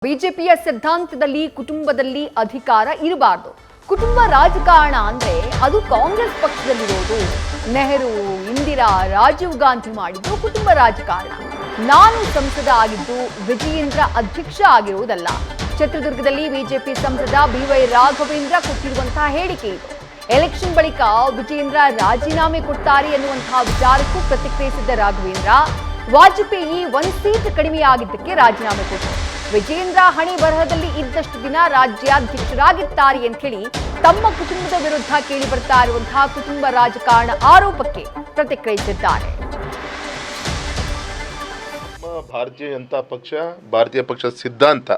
ಬಿಜೆಪಿಯ ಸಿದ್ಧಾಂತದಲ್ಲಿ ಕುಟುಂಬದಲ್ಲಿ ಅಧಿಕಾರ ಇರಬಾರದು. ಕುಟುಂಬ ರಾಜಕಾರಣ ಅಂದ್ರೆ ಅದು ಕಾಂಗ್ರೆಸ್ ಪಕ್ಷದಲ್ಲಿರೋದು. ನೆಹರು, ಇಂದಿರಾ, ರಾಜೀವ್ ಗಾಂಧಿ ಮಾಡಿದ್ದು ಕುಟುಂಬ ರಾಜಕಾರಣ. ನಾನು ಸಂಸದ ಆಗಿದ್ದು ವಿಜಯೇಂದ್ರ ಅಧ್ಯಕ್ಷ ಆಗಿರುವುದಲ್ಲ. ಚಿತ್ರದುರ್ಗದಲ್ಲಿ ಬಿಜೆಪಿ ಸಂಸದ BY ರಾಘವೇಂದ್ರ ಕೊಟ್ಟಿರುವಂತಹ ಹೇಳಿಕೆ ಇದು. ಎಲೆಕ್ಷನ್ ಬಳಿಕ ವಿಜಯೇಂದ್ರ ರಾಜೀನಾಮೆ ಕೊಡ್ತಾರೆ ಎನ್ನುವಂತಹ ವಿಚಾರಕ್ಕೂ ಪ್ರತಿಕ್ರಿಯಿಸಿದ್ದ ರಾಘವೇಂದ್ರ, ವಾಜಪೇಯಿ ಒಂದು ಸೀಟ್ ಕಡಿಮೆಯಾಗಿದ್ದಕ್ಕೆ ರಾಜೀನಾಮೆ ಕೊಟ್ಟರು. ವಿಜಯೇಂದ್ರ ಹಣೆ ಬರಹದಲ್ಲಿ ಇದ್ದಷ್ಟು ದಿನ ರಾಜ್ಯಾಧ್ಯಕ್ಷರಾಗಿದ್ದಾರೆ ಅಂತ ಹೇಳಿ ತಮ್ಮ ಕುಟುಂಬದ ವಿರುದ್ಧ ಕೇಳಿ ಬರ್ತಾ ಇರುವಂತಹ ಕುಟುಂಬ ರಾಜಕಾರಣ ಆರೋಪಕ್ಕೆ ಪ್ರತಿಕ್ರಿಯಿಸಿದ್ದಾರೆ. ಭಾರತೀಯ ಜನತಾ ಪಕ್ಷ, ಭಾರತೀಯ ಪಕ್ಷದ ಸಿದ್ಧಾಂತ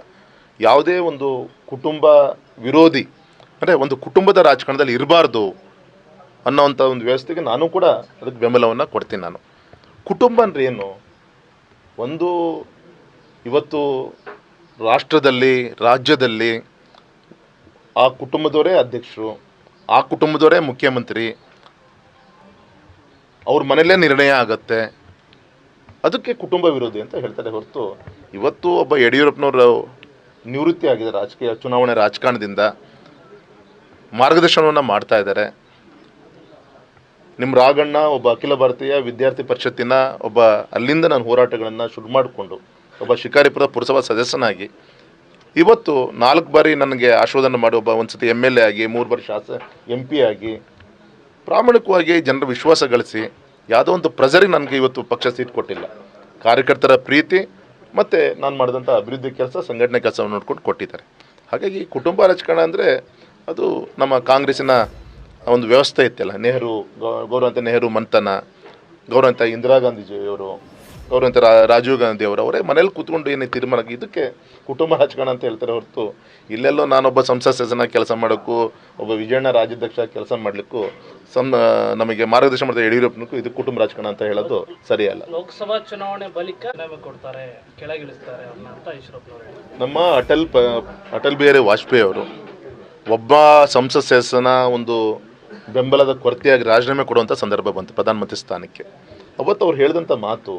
ಯಾವುದೇ ಒಂದು ಕುಟುಂಬ ವಿರೋಧಿ ಅಂದರೆ ಒಂದು ಕುಟುಂಬದ ರಾಜಕಾರಣದಲ್ಲಿ ಇರಬಾರ್ದು ಅನ್ನೋವಂಥ ಒಂದು ವ್ಯವಸ್ಥೆಗೆ ನಾನು ಕೂಡ ಅದಕ್ಕೆ ಬೆಂಬಲವನ್ನು ಕೊಡ್ತೀನಿ. ನಾನು ಕುಟುಂಬ ಅಂದರೆ ಏನು? ಒಂದು ಇವತ್ತು ರಾಷ್ಟ್ರದಲ್ಲಿ, ರಾಜ್ಯದಲ್ಲಿ ಆ ಕುಟುಂಬದವರೇ ಅಧ್ಯಕ್ಷರು, ಆ ಕುಟುಂಬದವರೇ ಮುಖ್ಯಮಂತ್ರಿ, ಅವ್ರ ಮನೆಯಲ್ಲೇ ನಿರ್ಣಯ ಆಗತ್ತೆ. ಅದಕ್ಕೆ ಕುಟುಂಬ ವಿರೋಧಿ ಅಂತ ಹೇಳ್ತಾರೆ ಹೊರತು ಇವತ್ತು ಒಬ್ಬ ಯಡಿಯೂರಪ್ಪನವರು ನಿವೃತ್ತಿ ಆಗಿದೆ ರಾಜಕೀಯ ಚುನಾವಣೆ ರಾಜಕಾರಣದಿಂದ, ಮಾರ್ಗದರ್ಶನವನ್ನು ಮಾಡ್ತಾ ಇದ್ದಾರೆ. ನಿಮ್ಮ ರಾಘಣ್ಣ ಒಬ್ಬ ಅಖಿಲ ಭಾರತೀಯ ವಿದ್ಯಾರ್ಥಿ ಪರಿಷತ್ತಿನ ಒಬ್ಬ ಅಲ್ಲಿಂದ ನಾನು ಹೋರಾಟಗಳನ್ನು ಶುರು ಮಾಡಿಕೊಂಡು ಒಬ್ಬ ಶಿಕಾರಿಪುರ ಪುರಸಭಾ ಸದಸ್ಯನಾಗಿ ಇವತ್ತು 4 ಬಾರಿ ನನಗೆ ಆಶೀರ್ವಾದನ ಮಾಡಿ ಒಬ್ಬ ಒಂದು ಸತಿ MLA ಆಗಿ 3 ಬಾರಿ MP ಆಗಿ ಪ್ರಾಮಾಣಿಕವಾಗಿ ಜನರ ವಿಶ್ವಾಸ ಗಳಿಸಿ ಯಾವುದೋ ಒಂದು ಪ್ರೆಸರಿಗೆ ನನಗೆ ಇವತ್ತು ಪಕ್ಷ ಸೀಟ್ ಕೊಟ್ಟಿಲ್ಲ. ಕಾರ್ಯಕರ್ತರ ಪ್ರೀತಿ ಮತ್ತು ನಾನು ಮಾಡಿದಂಥ ಅಭಿವೃದ್ಧಿ ಕೆಲಸ, ಸಂಘಟನೆ ಕೆಲಸವನ್ನು ನೋಡ್ಕೊಂಡು ಕೊಟ್ಟಿದ್ದಾರೆ. ಹಾಗಾಗಿ ಕುಟುಂಬ ರಾಜಕಾರಣ ಅಂದರೆ ಅದು ನಮ್ಮ ಕಾಂಗ್ರೆಸ್ಸಿನ ಒಂದು ವ್ಯವಸ್ಥೆ ಇತ್ತಲ್ಲ. ನೆಹರು, ಗೌರವಂತ ನೆಹರು ಮಂಥನ, ಗೌರವಂತ ಇಂದಿರಾ ಗಾಂಧೀಜಿಯವರು, ಗೌರವಂತ ರಾಜೀವ್ ಗಾಂಧಿ ಅವರೇ ಮನೇಲಿ ಕೂತ್ಕೊಂಡು ಏನೇ ತೀರ್ಮಾನ, ಇದಕ್ಕೆ ಕುಟುಂಬ ರಾಜಕಾರಣ ಅಂತ ಹೇಳ್ತಾರೆ ಹೊರತು ಇಲ್ಲೆಲ್ಲೋ ನಾನೊಬ್ಬ ಸಂಸತ್ ಸದಸ್ಯನಾಗಿ ಕೆಲಸ ಮಾಡೋಕ್ಕೂ ಒಬ್ಬ ವಿಜಯಣ್ಣ ರಾಜ್ಯಾಧ್ಯಕ್ಷ ಕೆಲಸ ಮಾಡಲಿಕ್ಕೂ ನಮಗೆ ಮಾರ್ಗದರ್ಶನ ಮಾಡಿದ ಯಡಿಯೂರಪ್ಪನಿಗೂ ಇದು ಕುಟುಂಬ ರಾಜಕಾರಣ ಅಂತ ಹೇಳೋದು ಸರಿಯಲ್ಲ. ಲೋಕಸಭಾ ಚುನಾವಣೆ ಬಳಿಕ ಕೊಡ್ತಾರೆ, ಕೆಳಗಿಳಿಸ್ತಾರೆ ಅಂತ ನಮ್ಮ ಅಟಲ್ ಬಿಹಾರಿ ವಾಜಪೇಯಿ ಅವರು ಒಬ್ಬ ಸಂಸತ್ ಸದಸ್ಯನ ಒಂದು ಬೆಂಬಲದ ಕೊರತೆಯಾಗಿ ರಾಜೀನಾಮೆ ಕೊಡುವಂಥ ಸಂದರ್ಭ ಬಂತು ಪ್ರಧಾನಮಂತ್ರಿ ಸ್ಥಾನಕ್ಕೆ. ಅವತ್ತು ಅವ್ರು ಹೇಳಿದಂಥ ಮಾತು,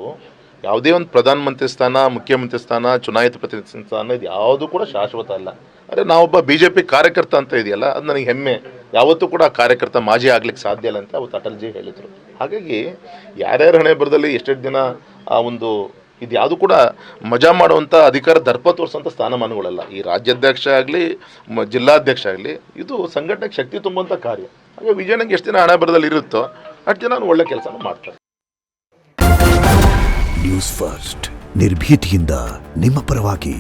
ಯಾವುದೇ ಒಂದು ಪ್ರಧಾನಮಂತ್ರಿ ಸ್ಥಾನ, ಮುಖ್ಯಮಂತ್ರಿ ಸ್ಥಾನ, ಚುನಾಯಿತ ಪ್ರತಿನಿಧಿ ಸ್ಥಾನ ಇದು ಯಾವುದೂ ಕೂಡ ಶಾಶ್ವತ ಅಲ್ಲ. ಅಂದರೆ ನಾವೊಬ್ಬ BJP ಕಾರ್ಯಕರ್ತ ಅಂತ ಇದೆಯಲ್ಲ, ಅದು ನನಗೆ ಹೆಮ್ಮೆ. ಯಾವತ್ತೂ ಕೂಡ ಆ ಕಾರ್ಯಕರ್ತ ಮಾಜಿ ಆಗ್ಲಿಕ್ಕೆ ಸಾಧ್ಯ ಇಲ್ಲ ಅಂತ ಅವತ್ತು ಅಟಲ್ಜಿ ಹೇಳಿದರು. ಹಾಗಾಗಿ ಯಾರ್ಯಾರ ಹಣೆ ಬರದಲ್ಲಿ ಎಷ್ಟೆಷ್ಟು ದಿನ ಆ ಒಂದು ಇದು ಯಾವುದು ಕೂಡ ಮಜಾ ಮಾಡುವಂಥ ಅಧಿಕಾರ ದರ್ಪ ತೋರಿಸುವಂಥ ಸ್ಥಾನಮಾನಗಳಲ್ಲ. ಈ ರಾಜ್ಯಾಧ್ಯಕ್ಷ ಆಗಲಿ, ಜಿಲ್ಲಾಧ್ಯಕ್ಷ ಆಗಲಿ, ಇದು ಸಂಘಟನೆಗೆ ಶಕ್ತಿ ತುಂಬುವಂಥ ಕಾರ್ಯ. ಹಾಗೆ ವಿಜಯನಿಗೆ ಎಷ್ಟು ದಿನ ಹಣೆ ಬರದಲ್ಲಿ ಇರುತ್ತೋ ಅಷ್ಟು ಜನ ಒಳ್ಳೆ ಕೆಲಸನ ಮಾಡ್ತಾರೆ. ನ್ಯೂಸ್ ಫಸ್ಟ್, ನಿರ್ಭೀತಿಯಿಂದ ನಿಮ್ಮ ಪರವಾಗಿ.